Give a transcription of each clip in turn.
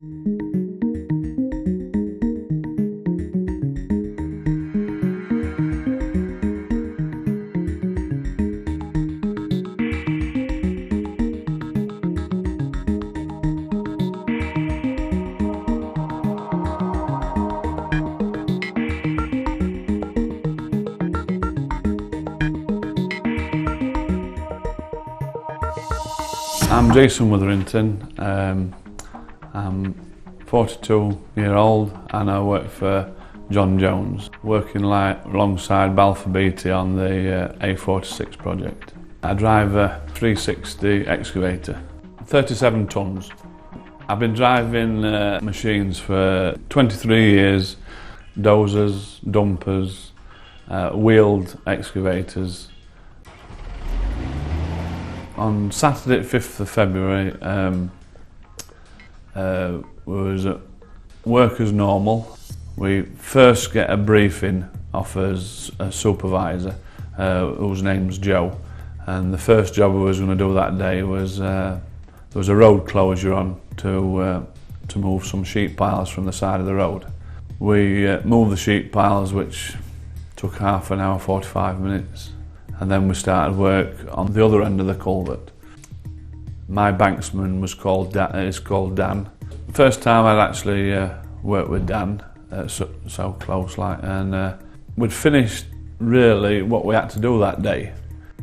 I'm Jason Witherington. I'm 42-year-old and I work for John Jones, working alongside Balfour Beatty on the A46 project. I drive a 360 excavator, 37 tonnes. I've been driving machines for 23 years, dozers, dumpers, wheeled excavators. On Saturday, 5th of February, we was at work as normal. We first get a briefing off as a supervisor, whose name's Joe. And the first job we was going to do that day was there was a road closure on to move some sheet piles from the side of the road. We moved the sheet piles, which took half an hour, 45 minutes. And then we started work on the other end of the culvert. My banksman is called Dan. First time I'd actually worked with Dan, so close like, and we'd finished really what we had to do that day.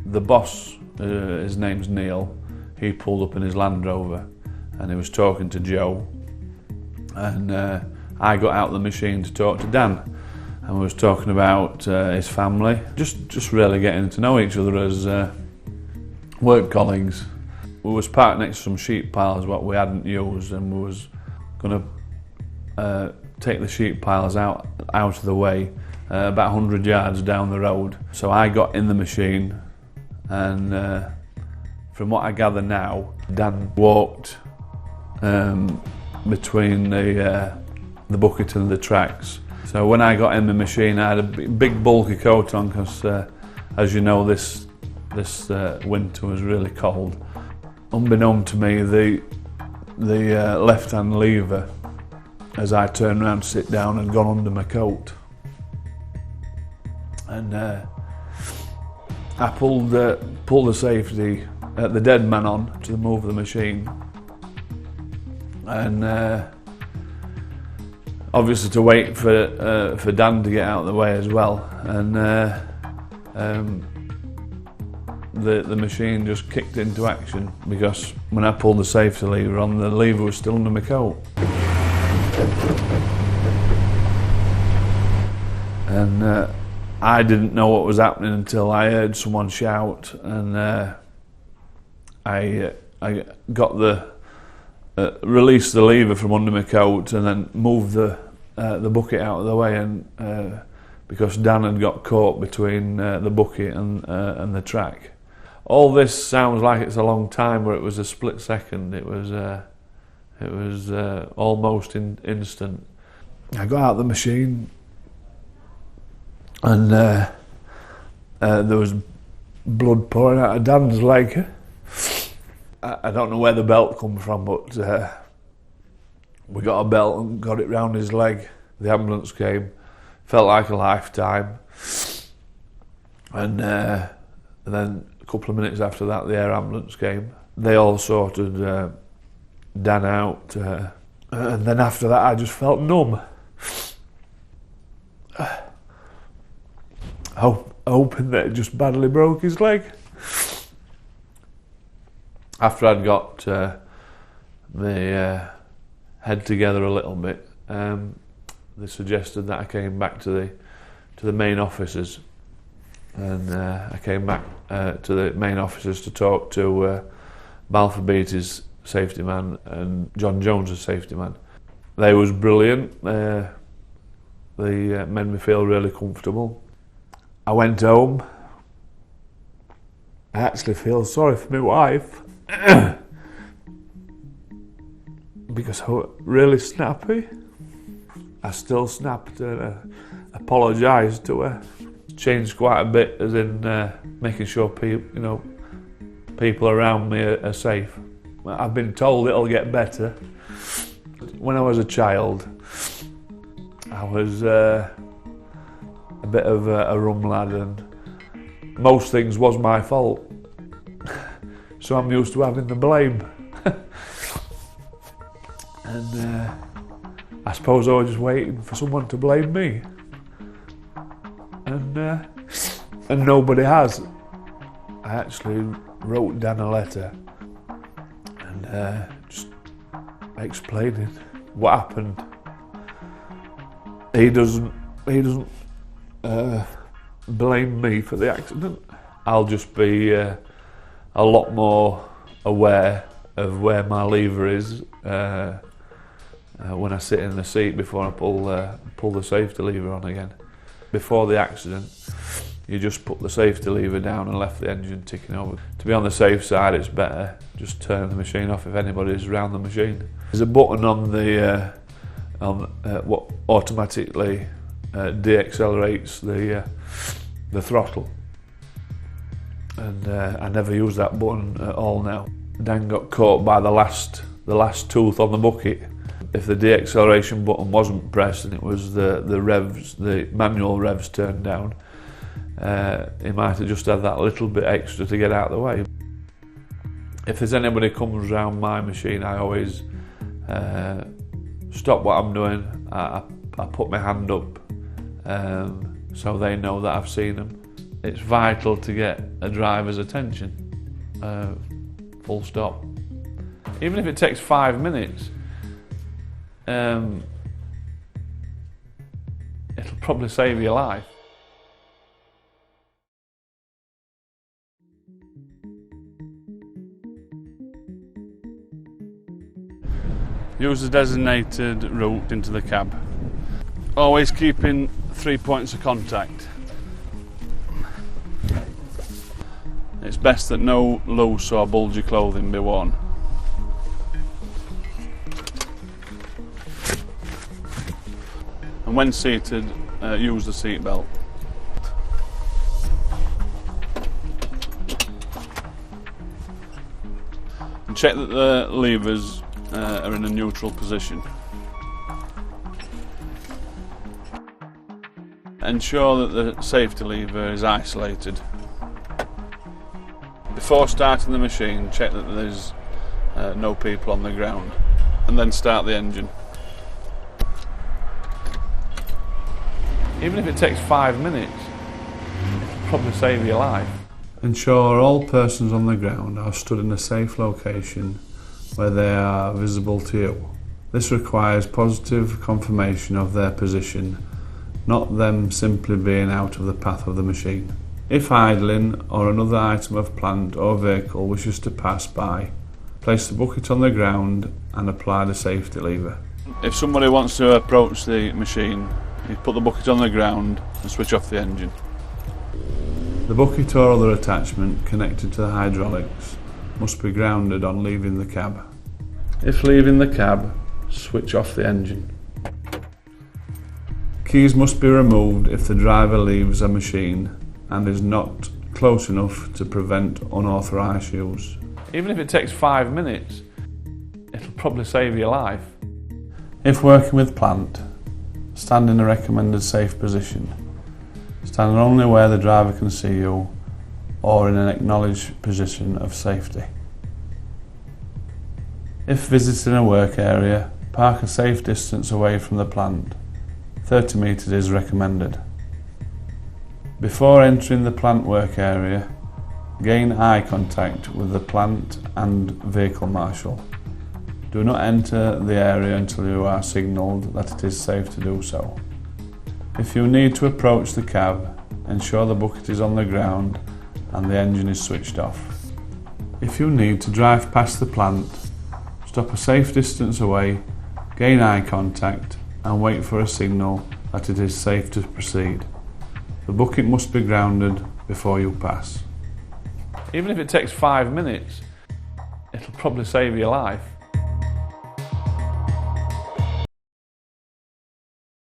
The boss, his name's Neil, he pulled up in his Land Rover and he was talking to Joe, and I got out of the machine to talk to Dan. And we was talking about his family, just really getting to know each other as work colleagues. We was parked next to some sheet piles what we hadn't used, and we was going to take the sheet piles out of the way about 100 yards down the road. So I got in the machine, and from what I gather now, Dan walked between the bucket and the tracks. So when I got in the machine, I had a big bulky coat on because, as you know, this winter was really cold. Unbeknown to me, the left-hand lever, as I turned around to sit down, had gone under my coat. And I pulled the safety, the dead man on to move the machine. And obviously to wait for Dan to get out of the way as well, and the machine just kicked into action because when I pulled the safety lever on, the lever was still under my coat. And I didn't know what was happening until I heard someone shout, and I got released the lever from under my coat and then moved the bucket out of the way, and because Dan had got caught between the bucket and the track. All this sounds like it's a long time, but it was a split second. It was almost instant. I got out of the machine, and there was blood pouring out of Dan's leg. I don't know where the belt come from, but we got a belt and got it round his leg. The ambulance came, felt like a lifetime, and then a couple of minutes after that, the air ambulance came. They all sorted Dan out, and then after that, I just felt numb, hoping that it just badly broke his leg. After I'd got the head together a little bit, they suggested that I came back to the main offices, and I came back to the main offices to talk to Balfour Beatty's safety man and John Jones's safety man. They was brilliant. They made me feel really comfortable. I went home. I actually feel sorry for my wife. Because I was really snappy. I still snapped and apologised to her. Changed quite a bit, as in making sure people around me are safe. I've been told it'll get better. When I was a child, I was a bit of a rum lad, and most things was my fault. So I'm used to having the blame. And I suppose I was just waiting for someone to blame me. And nobody has. I actually wrote down a letter and just explaining what happened. He doesn't blame me for the accident. I'll just be a lot more aware of where my lever is when I sit in the seat before I pull the safety lever on again. Before the accident, you just put the safety lever down and left the engine ticking over. To be on the safe side, it's better just turn the machine off if anybody's around the machine. There's a button on the what automatically deaccelerates the throttle, and I never use that button at all now. Dan got caught by the last tooth on the bucket. If the deacceleration button wasn't pressed and it was the manual revs turned down, he might have just had that little bit extra to get out of the way. If there's anybody comes around my machine, I always stop what I'm doing. I put my hand up so they know that I've seen them. It's vital to get a driver's attention, full stop. Even if it takes 5 minutes, it'll probably save your life. Use the designated route into the cab. Always keeping 3 points of contact. It's best that no loose or bulgy clothing be worn. And when seated, use the seat belt. And check that the levers are in a neutral position. Ensure that the safety lever is isolated. Before starting the machine, check that there's no people on the ground, and then start the engine. Even if it takes 5 minutes, it'll probably save your life. Ensure all persons on the ground are stood in a safe location where they are visible to you. This requires positive confirmation of their position, not them simply being out of the path of the machine. If idling or another item of plant or vehicle wishes to pass by, place the bucket on the ground and apply the safety lever. If somebody wants to approach the machine, you put the bucket on the ground and switch off the engine. The bucket or other attachment connected to the hydraulics must be grounded on leaving the cab. If leaving the cab, switch off the engine. Keys must be removed if the driver leaves a machine and is not close enough to prevent unauthorised use. Even if it takes 5 minutes, it'll probably save your life. If working with plant, stand in a recommended safe position. Stand only where the driver can see you or in an acknowledged position of safety. If visiting a work area, park a safe distance away from the plant. 30 metres is recommended. Before entering the plant work area, gain eye contact with the plant and vehicle marshal. Do not enter the area until you are signalled that it is safe to do so. If you need to approach the cab, ensure the bucket is on the ground and the engine is switched off. If you need to drive past the plant, stop a safe distance away, gain eye contact and wait for a signal that it is safe to proceed. The bucket must be grounded before you pass. Even if it takes 5 minutes, it'll probably save your life.